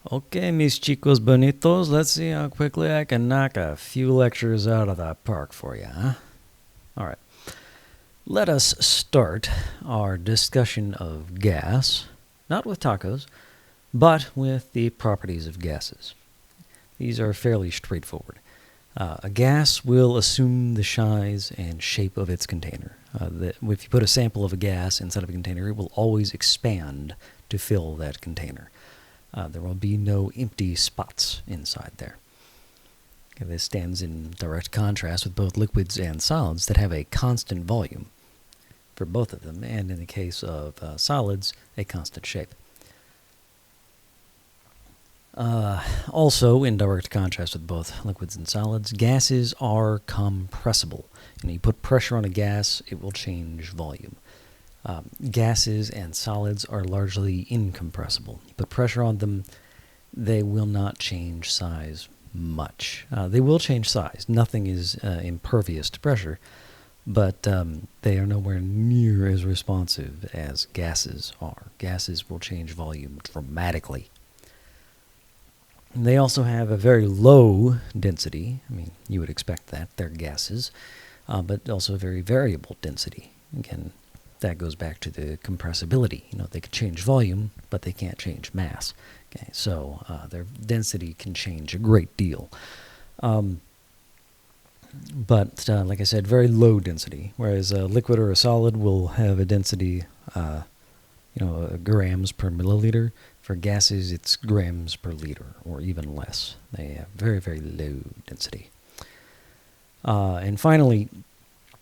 Okay, mis chicos bonitos, let's see how quickly I can knock a few lectures out of the park for you, huh? All right. Let us start our discussion of gas, not with tacos, but with the properties of gases. These are fairly straightforward. A gas will assume the size and shape of its container. If you put a sample of a gas inside of a container, it will always expand to fill that container. There will be no empty spots inside there. Okay, this stands in direct contrast with both liquids and solids that have a constant volume for both of them, and in the case of solids, a constant shape. Also, in direct contrast with both liquids and solids, gases are compressible. You put pressure on a gas, it will change volume. Gases and solids are largely incompressible. You put pressure on them, they will not change size much. They will change size. Nothing is impervious to pressure, but they are nowhere near as responsive as gases are. Gases will change volume dramatically. They also have a very low density. I mean, you would expect that. They're gases, but also a very variable density. Again, that goes back to the compressibility. They can change volume, but they can't change mass. Okay, so their density can change a great deal. But like I said, very low density, whereas a liquid or a solid will have a density, grams per milliliter. For gases, it's grams per liter, or even less. They have very, very low density. And finally,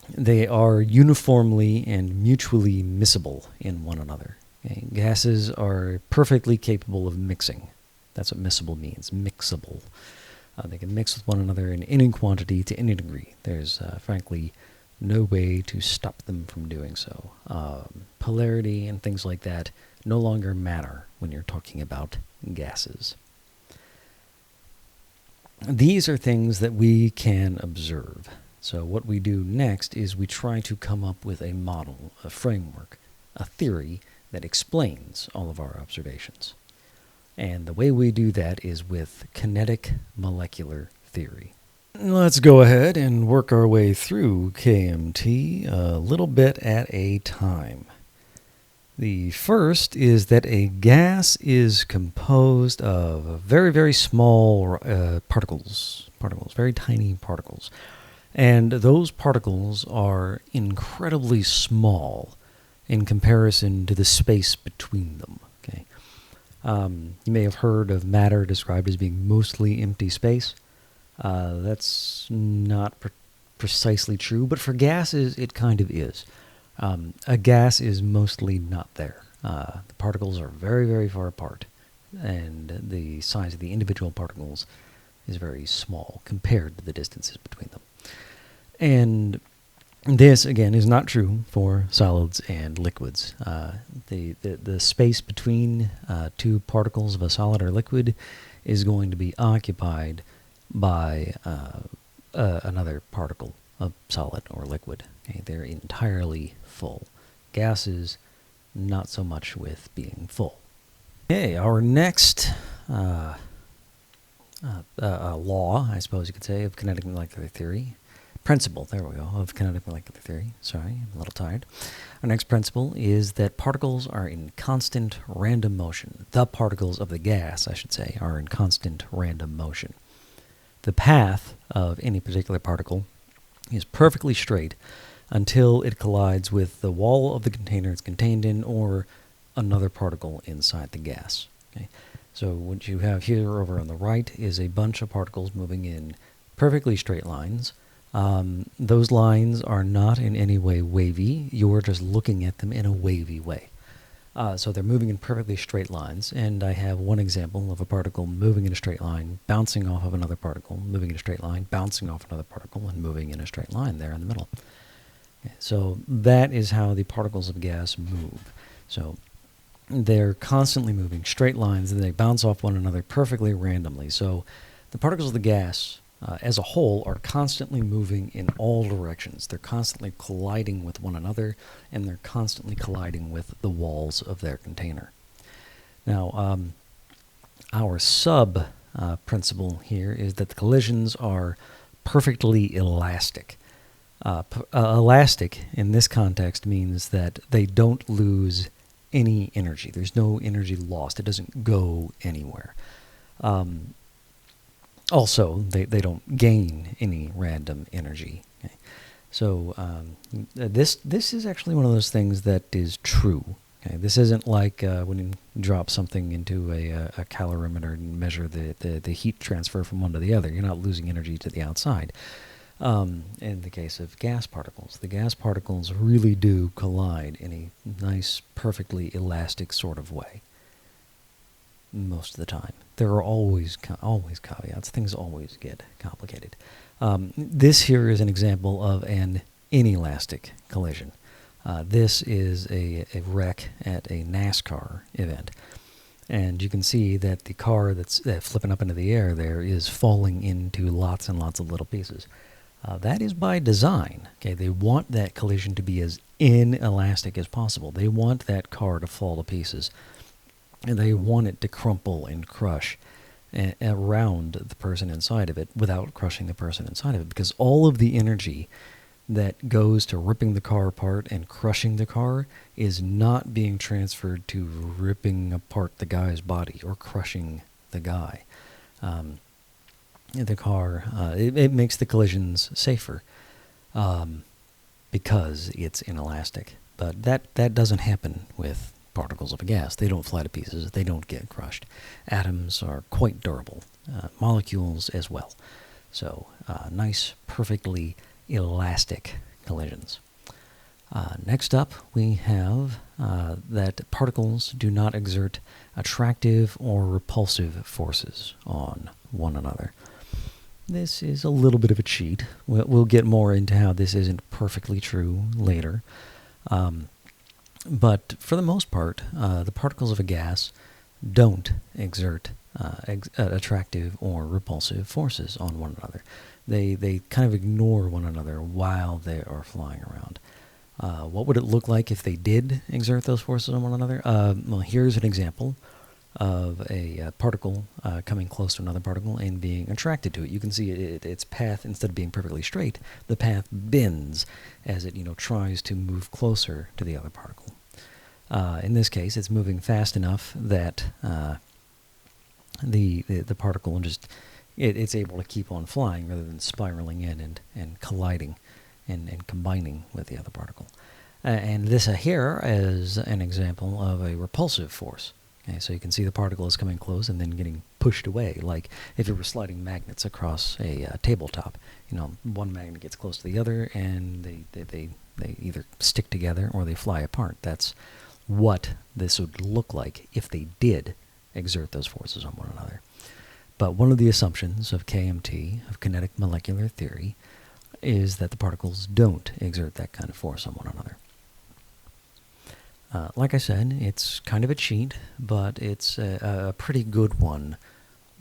they are uniformly and mutually miscible in one another. Okay? Gases are perfectly capable of mixing. That's what miscible means, mixable. They can mix with one another in any quantity to any degree. There's, frankly, no way to stop them from doing so. Polarity and things like that no longer matter when you're talking about gases. These are things that we can observe. So what we do next is we try to come up with a model, a framework, a theory that explains all of our observations. And the way we do that is with kinetic molecular theory. Let's go ahead and work our way through KMT a little bit at a time. The first is that a gas is composed of very, very small particles, very tiny particles. And those particles are incredibly small in comparison to the space between them. Okay? You may have heard of matter described as being mostly empty space. That's not precisely true, but for gases, it kind of is. A gas is mostly not there. The particles are very, very far apart, and the size of the individual particles is very small compared to the distances between them. And this, again, is not true for solids and liquids. The space between two particles of a solid or liquid is going to be occupied by another particle of solid or liquid. Okay? They're entirely full. Gases, not so much with being full. Okay, our next law, I suppose you could say, of kinetic molecular theory, principle, there we go, of kinetic molecular theory. Sorry, I'm a little tired. Our next principle is that particles are in constant random motion. The particles of the gas, I should say, are in constant random motion. The path of any particular particle is perfectly straight until it collides with the wall of the container it's contained in or another particle inside the gas. Okay? So what you have here over on the right is a bunch of particles moving in perfectly straight lines. Those lines are not in any way wavy. You're just looking at them in a wavy way. So they're moving in perfectly straight lines, and I have one example of a particle moving in a straight line, bouncing off of another particle, moving in a straight line, bouncing off another particle, and moving in a straight line there in the middle. Okay, so that is how the particles of gas move. So they're constantly moving straight lines, and they bounce off one another perfectly randomly. So the particles of the gas as a whole are constantly moving in all directions. They're constantly colliding with one another, and they're constantly colliding with the walls of their container. Now, Our sub principle here is that the collisions are perfectly elastic. Elastic in this context means that they don't lose any energy. There's no energy lost. It doesn't go anywhere. Also, they don't gain any random energy. Okay? So this is actually one of those things that is true. Okay? This isn't like when you drop something into a calorimeter and measure the heat transfer from one to the other. You're not losing energy to the outside. In the case of gas particles, the gas particles really do collide in a nice, perfectly elastic sort of way. Most of the time, there are always caveats. Things always get complicated. This here is an example of an inelastic collision. This is a wreck at a NASCAR event. And you can see that the car that's flipping up into the air there is falling into lots and lots of little pieces. That is by design. Okay, they want that collision to be as inelastic as possible. They want that car to fall to pieces. And they want it to crumple and crush around the person inside of it without crushing the person inside of it, because all of the energy that goes to ripping the car apart and crushing the car is not being transferred to ripping apart the guy's body or crushing the guy. The car, it makes the collisions safer because it's inelastic. But that doesn't happen with particles of a gas. They don't fly to pieces. They don't get crushed. Atoms are quite durable. Molecules as well. So nice, perfectly elastic collisions. Next up, we have that particles do not exert attractive or repulsive forces on one another. This is a little bit of a cheat. We'll get more into how this isn't perfectly true later. But for the most part, the particles of a gas don't exert attractive or repulsive forces on one another. They kind of ignore one another while they are flying around. What would it look like if they did exert those forces on one another? Well, here's an example of a particle coming close to another particle and being attracted to it. You can see its path, instead of being perfectly straight, the path bends as it tries to move closer to the other particle. In this case, it's moving fast enough that the particle just it's able to keep on flying rather than spiraling in and colliding and combining with the other particle. And this here is an example of a repulsive force. Okay, so you can see the particle is coming close and then getting pushed away, like if you were sliding magnets across a tabletop. One magnet gets close to the other, and they either stick together or they fly apart. That's what this would look like if they did exert those forces on one another. But one of the assumptions of KMT, of kinetic molecular theory, is that the particles don't exert that kind of force on one another. Like I said, it's kind of a cheat, but it's a pretty good one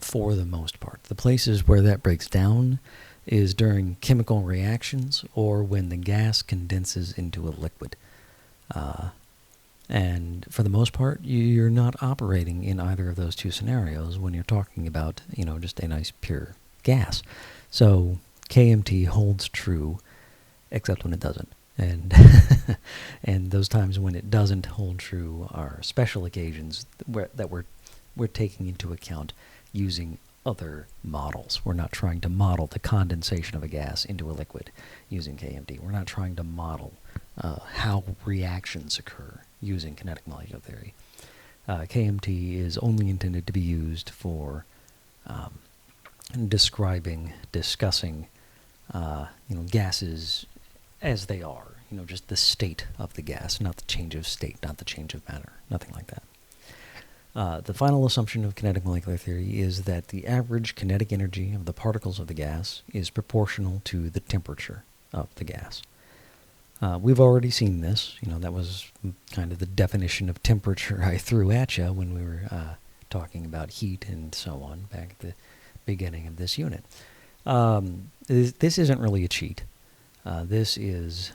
for the most part. The places where that breaks down is during chemical reactions or when the gas condenses into a liquid. And for the most part, you're not operating in either of those two scenarios when you're talking about, just a nice pure gas. So KMT holds true, except when it doesn't. And and those times when it doesn't hold true are special occasions that we're taking into account using other models. We're not trying to model the condensation of a gas into a liquid using KMT. We're not trying to model how reactions occur using kinetic molecular theory. KMT is only intended to be used for discussing gases as they are, just the state of the gas, not the change of state, not the change of matter, nothing like that. The final assumption of kinetic molecular theory is that the average kinetic energy of the particles of the gas is proportional to the temperature of the gas. We've already seen this. That was kind of the definition of temperature I threw at you when we were talking about heat and so on back at the beginning of this unit. This isn't really a cheat. This is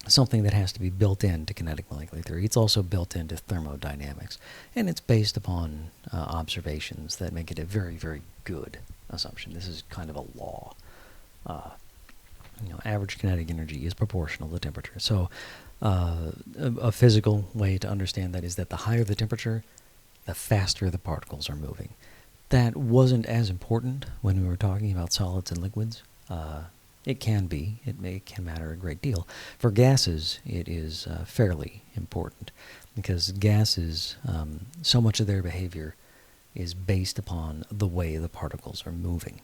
something that has to be built into kinetic molecular theory. It's also built into thermodynamics, and it's based upon observations that make it a very, very good assumption. This is kind of a law. Average kinetic energy is proportional to temperature. So a physical way to understand that is that the higher the temperature, the faster the particles are moving. That wasn't as important when we were talking about solids and liquids. It can be. It can matter a great deal. For gases, it is fairly important because gases, so much of their behavior is based upon the way the particles are moving.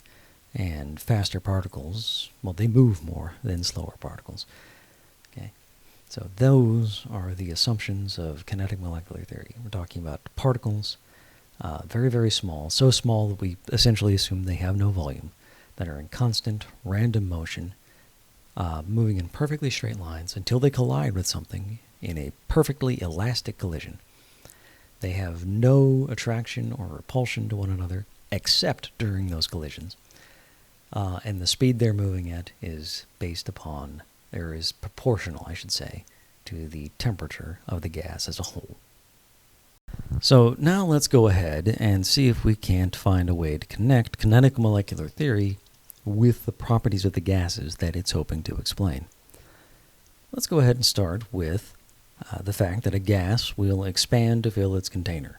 And faster particles, well, they move more than slower particles. Okay, so those are the assumptions of kinetic molecular theory. We're talking about particles, very, very small, so small that we essentially assume they have no volume, that are in constant, random motion, moving in perfectly straight lines until they collide with something in a perfectly elastic collision. They have no attraction or repulsion to one another except during those collisions. And the speed they're moving at is based upon, or is proportional, I should say, to the temperature of the gas as a whole. So now let's go ahead and see if we can't find a way to connect kinetic molecular theory with the properties of the gases that it's hoping to explain. Let's go ahead and start with the fact that a gas will expand to fill its container.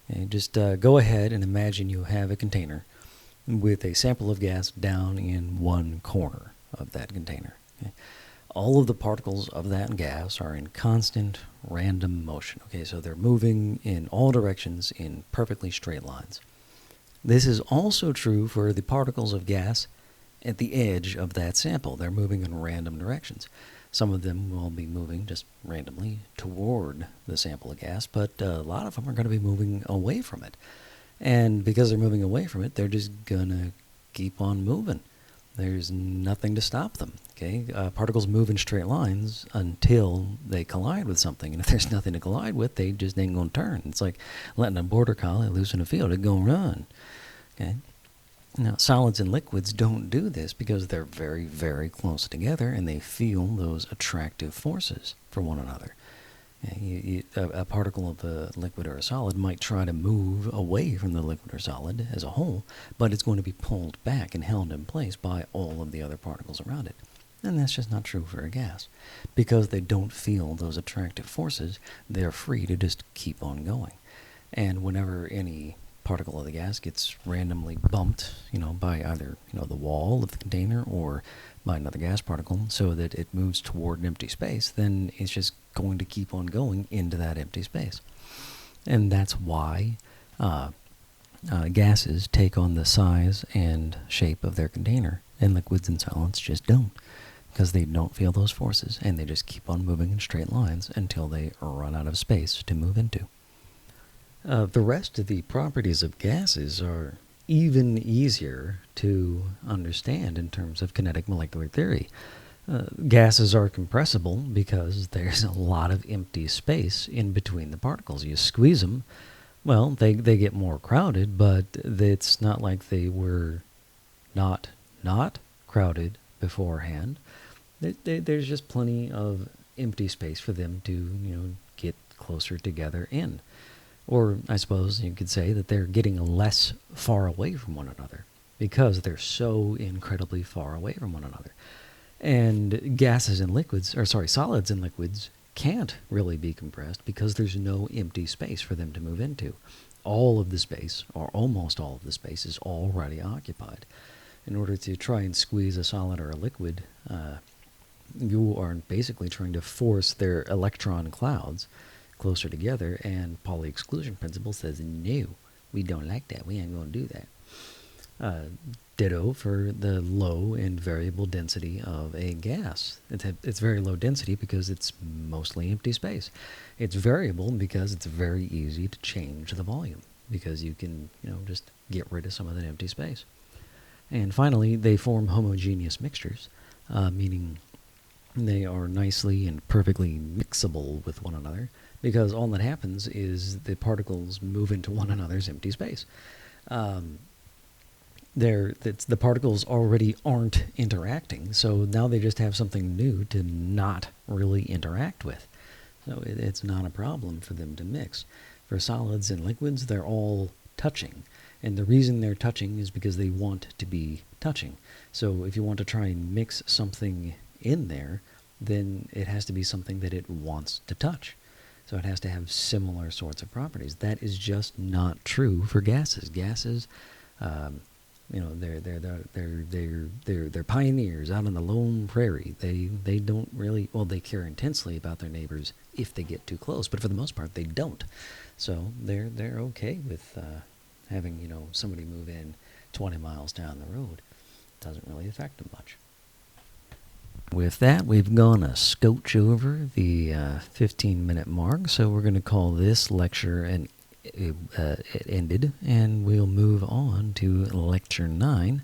And just go ahead and imagine you have a container with a sample of gas down in one corner of that container. Okay? All of the particles of that gas are in constant random motion. Okay, so they're moving in all directions in perfectly straight lines. This is also true for the particles of gas at the edge of that sample. They're moving in random directions. Some of them will be moving just randomly toward the sample of gas, but a lot of them are going to be moving away from it. And because they're moving away from it, they're just going to keep on moving. There's nothing to stop them. Okay, particles move in straight lines until they collide with something. And if there's nothing to collide with, they just ain't going to turn. It's like letting a border collie loose in a field. It's going to run. Okay. Now, solids and liquids don't do this because they're very, very close together and they feel those attractive forces for one another. A particle of a liquid or a solid might try to move away from the liquid or solid as a whole, but it's going to be pulled back and held in place by all of the other particles around it. And that's just not true for a gas. Because they don't feel those attractive forces, they're free to just keep on going. And whenever any particle of the gas gets randomly bumped, by either, the wall of the container or by another gas particle so that it moves toward an empty space, then it's just going to keep on going into that empty space. And that's why gases take on the size and shape of their container, and liquids and solids just don't, because they don't feel those forces, and they just keep on moving in straight lines until they run out of space to move into. The rest of the properties of gases are even easier to understand in terms of kinetic molecular theory. Gases are compressible because there's a lot of empty space in between the particles. You squeeze them, well, they get more crowded, but it's not like they were not crowded beforehand. There's just plenty of empty space for them to get closer together in. Or I suppose you could say that they're getting less far away from one another because they're so incredibly far away from one another. And solids and liquids can't really be compressed because there's no empty space for them to move into. All of the space, or almost all of the space, is already occupied. In order to try and squeeze a solid or a liquid, you are basically trying to force their electron clouds closer together, and Pauli exclusion principle says, no, we don't like that. We ain't going to do that. Ditto for the low and variable density of a gas. It's very low density because it's mostly empty space. It's variable because it's very easy to change the volume because you can, just get rid of some of that empty space. And finally, they form homogeneous mixtures, meaning they are nicely and perfectly mixable with one another, because all that happens is the particles move into one another's empty space. The particles already aren't interacting, so now they just have something new to not really interact with. So it's not a problem for them to mix. For solids and liquids, they're all touching. And the reason they're touching is because they want to be touching. So if you want to try and mix something in there, then it has to be something that it wants to touch. So it has to have similar sorts of properties. That is just not true for gases. Gases, they're pioneers out on the lone prairie. They don't really, well, they care intensely about their neighbors if they get too close, but for the most part they don't. So they're okay with having somebody move in 20 miles down the road. It doesn't really affect them much. With that, we've gone a scotch over the 15-minute mark, so we're going to call this lecture it ended, and we'll move on to lecture 9,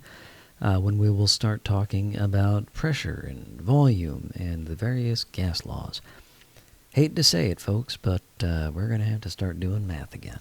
when we will start talking about pressure and volume and the various gas laws. Hate to say it, folks, but we're going to have to start doing math again.